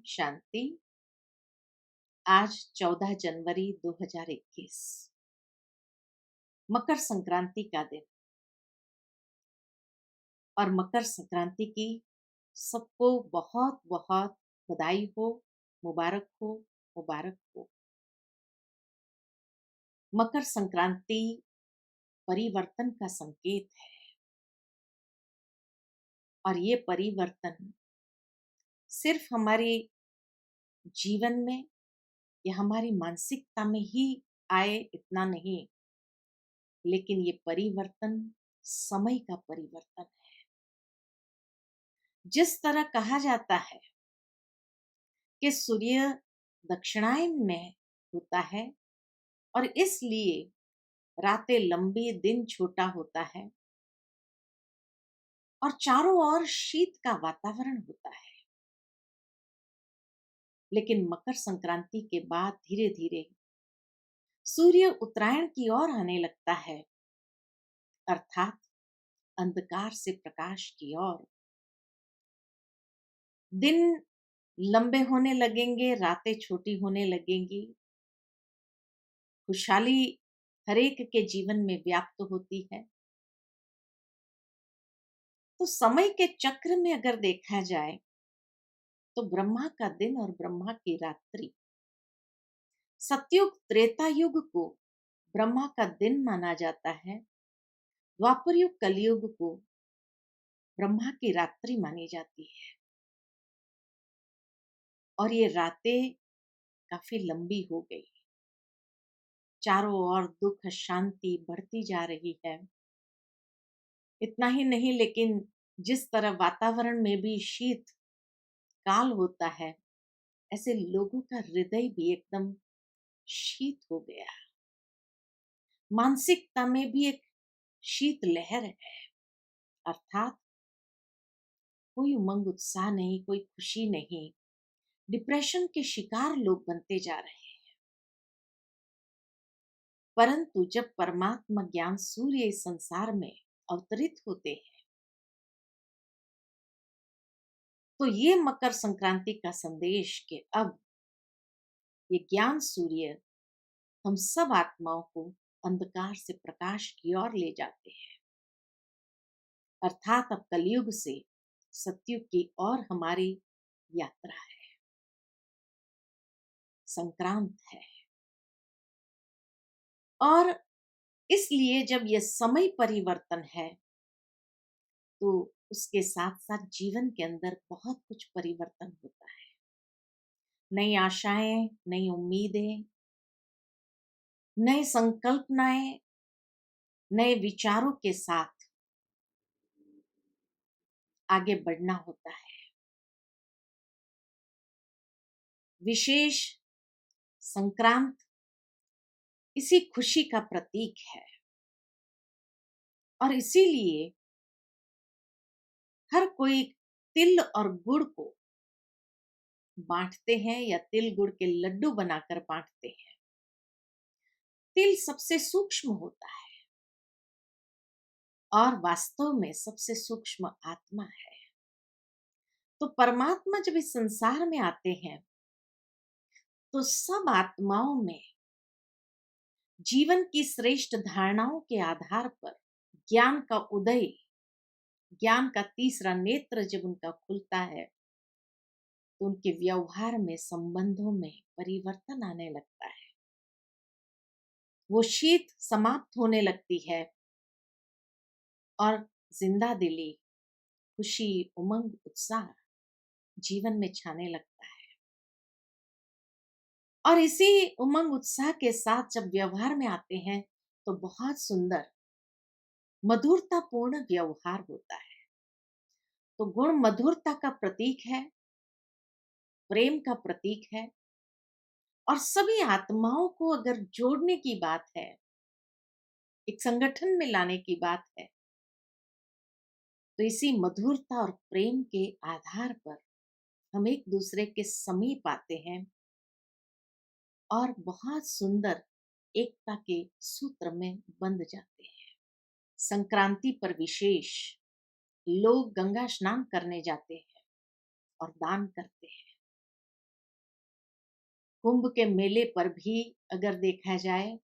शांति। आज 14 जनवरी 2021 मकर संक्रांति का दिन। और मकर संक्रांति की सबको बहुत बहुत बधाई हो, मुबारक हो, मुबारक हो। मकर संक्रांति परिवर्तन का संकेत है और ये परिवर्तन सिर्फ हमारे जीवन में या हमारी मानसिकता में ही आए इतना नहीं, लेकिन ये परिवर्तन समय का परिवर्तन है। जिस तरह कहा जाता है कि सूर्य दक्षिणायन में होता है और इसलिए रातें लंबी, दिन छोटा होता है और चारों ओर शीत का वातावरण होता है। लेकिन मकर संक्रांति के बाद धीरे धीरे सूर्य उत्तरायण की ओर आने लगता है, अर्थात अंधकार से प्रकाश की ओर। दिन लंबे होने लगेंगे, रातें छोटी होने लगेंगी। खुशहाली हरेक के जीवन में व्याप्त होती है। तो समय के चक्र में अगर देखा जाए तो ब्रह्मा का दिन और ब्रह्मा की रात्रि, सतयुग त्रेता युग को ब्रह्मा का दिन माना जाता है, द्वापर युग कलयुग को ब्रह्मा की रात्रि मानी जाती है। और ये रातें काफी लंबी हो गई, चारों ओर दुख शांति बढ़ती जा रही है। इतना ही नहीं, लेकिन जिस तरह वातावरण में भी शीत काल होता है, ऐसे लोगों का हृदय भी एकदम शीत हो गया। मानसिकता में भी एक शीत लहर है, अर्थात कोई उमंग उत्साह नहीं, कोई खुशी नहीं। डिप्रेशन के शिकार लोग बनते जा रहे हैं। परंतु जब परमात्मा ज्ञान सूर्य इस संसार में अवतरित होते हैं तो ये मकर संक्रांति का संदेश कि अब ये ज्ञान सूर्य हम सब आत्माओं को अंधकार से प्रकाश की ओर ले जाते हैं, अर्थात अब कलयुग से सतयुग की ओर हमारी यात्रा है, संक्रांत है। और इसलिए जब यह समय परिवर्तन है तो उसके साथ साथ जीवन के अंदर बहुत कुछ परिवर्तन होता है। नई आशाएं, नई उम्मीदें, नए संकल्पनाएं, नए विचारों के साथ आगे बढ़ना होता है। विशेष संक्रांत इसी खुशी का प्रतीक है और इसीलिए हर कोई तिल और गुड़ को बांटते हैं या तिल गुड़ के लड्डू बनाकर बांटते हैं। तिल सबसे सूक्ष्म होता है और वास्तव में सबसे सूक्ष्म आत्मा है। तो परमात्मा जब इस संसार में आते हैं तो सब आत्माओं में जीवन की श्रेष्ठ धारणाओं के आधार पर ज्ञान का उदय, ज्ञान का तीसरा नेत्र जब उनका खुलता है तो उनके व्यवहार में, संबंधों में परिवर्तन आने लगता है। वो शीत समाप्त होने लगती है और जिंदा दिली, खुशी, उमंग, उत्साह जीवन में छाने लगता है। और इसी उमंग उत्साह के साथ जब व्यवहार में आते हैं तो बहुत सुंदर मधुरतापूर्ण व्यवहार होता है। तो गुण मधुरता का प्रतीक है, प्रेम का प्रतीक है। और सभी आत्माओं को अगर जोड़ने की बात है, एक संगठन में लाने की बात है, तो इसी मधुरता और प्रेम के आधार पर हम एक दूसरे के समीप आते हैं और बहुत सुंदर एकता के सूत्र में बंध जाते हैं। संक्रांति पर विशेष लोग गंगा स्नान करने जाते हैं और दान करते हैं। कुंभ के मेले पर भी अगर देखा जाए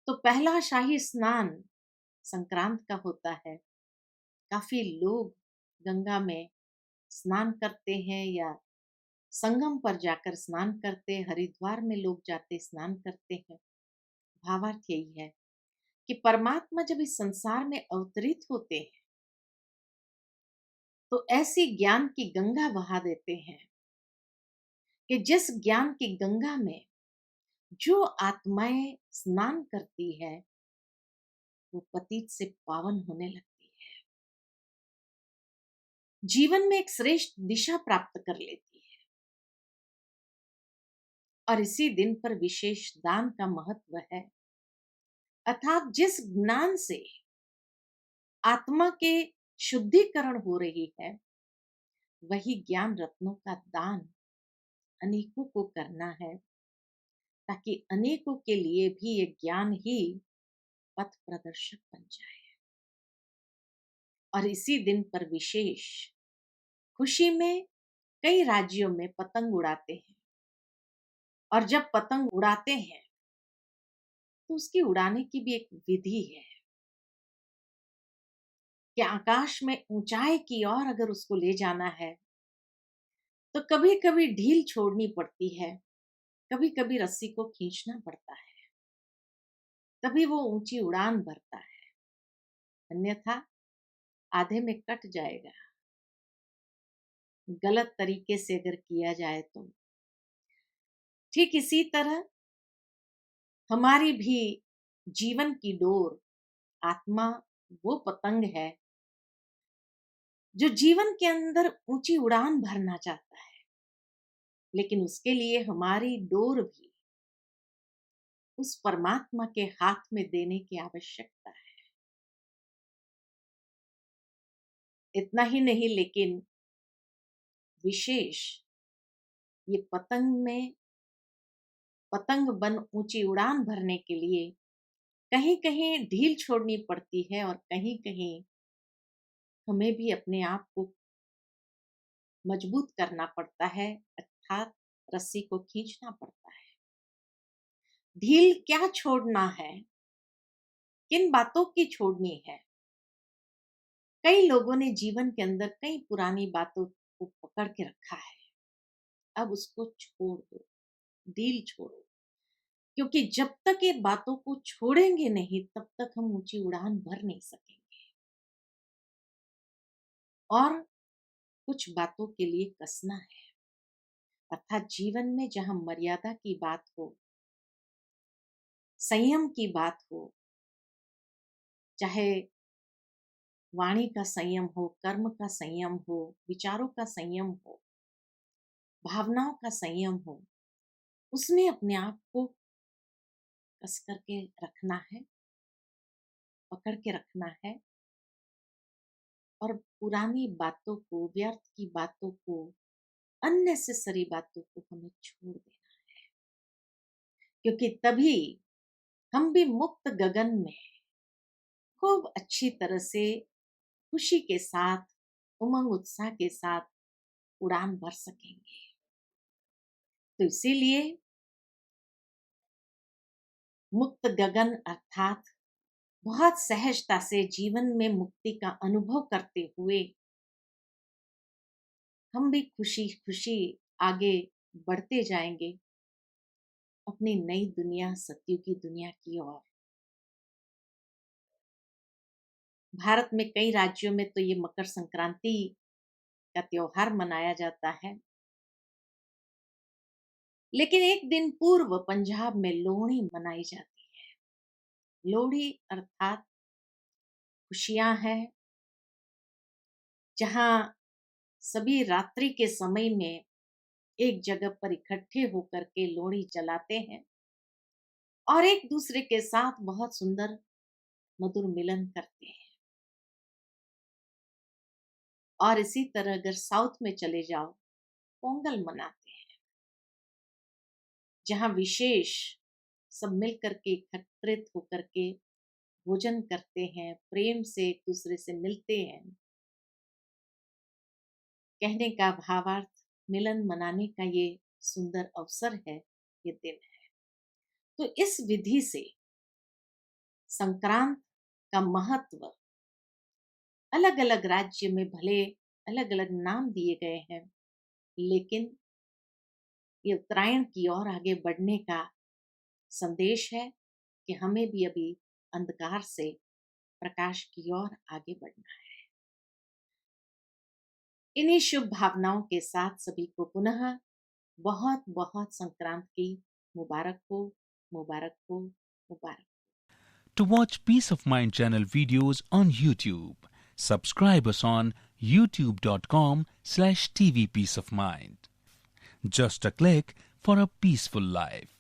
तो पहला शाही स्नान संक्रांत का होता है। काफी लोग गंगा में स्नान करते हैं या संगम पर जाकर स्नान करते, हरिद्वार में लोग जाते स्नान करते हैं। भावार्थ यही है कि परमात्मा जब इस संसार में अवतरित होते हैं तो ऐसी ज्ञान की गंगा बहा देते हैं कि जिस ज्ञान की गंगा में जो आत्माएं स्नान करती है वो पतित से पावन होने लगती है, जीवन में एक श्रेष्ठ दिशा प्राप्त कर लेती है। और इसी दिन पर विशेष दान का महत्व है, अर्थात जिस ज्ञान से आत्मा के शुद्धिकरण हो रही है वही ज्ञान रत्नों का दान अनेकों को करना है, ताकि अनेकों के लिए भी ये ज्ञान ही पथ प्रदर्शक बन जाए। और इसी दिन पर विशेष खुशी में कई राज्यों में पतंग उड़ाते हैं। और जब पतंग उड़ाते हैं तो उसकी उड़ाने की भी एक विधि है कि आकाश में ऊंचाई की ओर अगर उसको ले जाना है तो कभी कभी ढील छोड़नी पड़ती है, कभी कभी रस्सी को खींचना पड़ता है, तभी वो ऊंची उड़ान भरता है, अन्यथा आधे में कट जाएगा गलत तरीके से अगर किया जाए तो। ठीक इसी तरह हमारी भी जीवन की डोर आत्मा वो पतंग है जो जीवन के अंदर ऊंची उड़ान भरना चाहता है, लेकिन उसके लिए हमारी डोर भी उस परमात्मा के हाथ में देने की आवश्यकता है। इतना ही नहीं, लेकिन विशेष ये पतंग बन ऊंची उड़ान भरने के लिए कहीं कहीं ढील छोड़नी पड़ती है और कहीं कहीं हमें भी अपने आप को मजबूत करना पड़ता है, अर्थात रस्सी को खींचना पड़ता है। ढील क्या छोड़ना है, किन बातों की छोड़नी है। कई लोगों ने जीवन के अंदर कई पुरानी बातों को पकड़ के रखा है, अब उसको छोड़ दो, ढील छोड़ो, क्योंकि जब तक ये बातों को छोड़ेंगे नहीं तब तक हम ऊंची उड़ान भर नहीं सकेंगे। और कुछ बातों के लिए कसना है, अर्थात जीवन में जहां मर्यादा की बात हो, संयम की बात हो, चाहे वाणी का संयम हो, कर्म का संयम हो, विचारों का संयम हो, भावनाओं का संयम हो, उसमें अपने आप को कस करके रखना है, पकड़ के रखना है। और पुरानी बातों को, व्यर्थ की बातों को, अननेसेसरी बातों को हमें छोड़ देना, क्योंकि तभी हम भी मुक्त गगन में खूब अच्छी तरह से खुशी के साथ, उमंग उत्साह के साथ उड़ान भर सकेंगे। तो इसीलिए मुक्त गगन अर्थात बहुत सहजता से जीवन में मुक्ति का अनुभव करते हुए हम भी खुशी खुशी आगे बढ़ते जाएंगे अपनी नई दुनिया, सत्युग की दुनिया की ओर। भारत में कई राज्यों में तो ये मकर संक्रांति का त्योहार मनाया जाता है, लेकिन एक दिन पूर्व पंजाब में लोहड़ी मनाई जाती है। लोहड़ी अर्थात खुशियां हैं, जहां सभी रात्रि के समय में एक जगह पर इकट्ठे होकर के लोहड़ी जलाते हैं और एक दूसरे के साथ बहुत सुंदर मधुर मिलन करते हैं। और इसी तरह अगर साउथ में चले जाओ, पोंगल मनाते हैं, जहां विशेष सब मिल करके एकत्रित होकर के भोजन करते हैं, प्रेम से एक दूसरे से मिलते हैं। कहने का भावार्थ, मिलन मनाने का ये सुंदर अवसर है, ये दिन है। तो इस विधि से संक्रांत का महत्व अलग अलग राज्य में भले अलग अलग नाम दिए गए हैं, लेकिन ये उत्तरायण की ओर आगे बढ़ने का संदेश है कि हमें भी अभी अंधकार से प्रकाश की ओर आगे बढ़ना है। इन्हीं शुभ भावनाओं के साथ सभी को पुनः बहुत बहुत संक्रांत की मुबारक हो, मुबारक हो, मुबारक। To watch Peace of Mind channel videos on YouTube, subscribe us on youtube.com/tvpeaceofmind. Just a click for a peaceful life.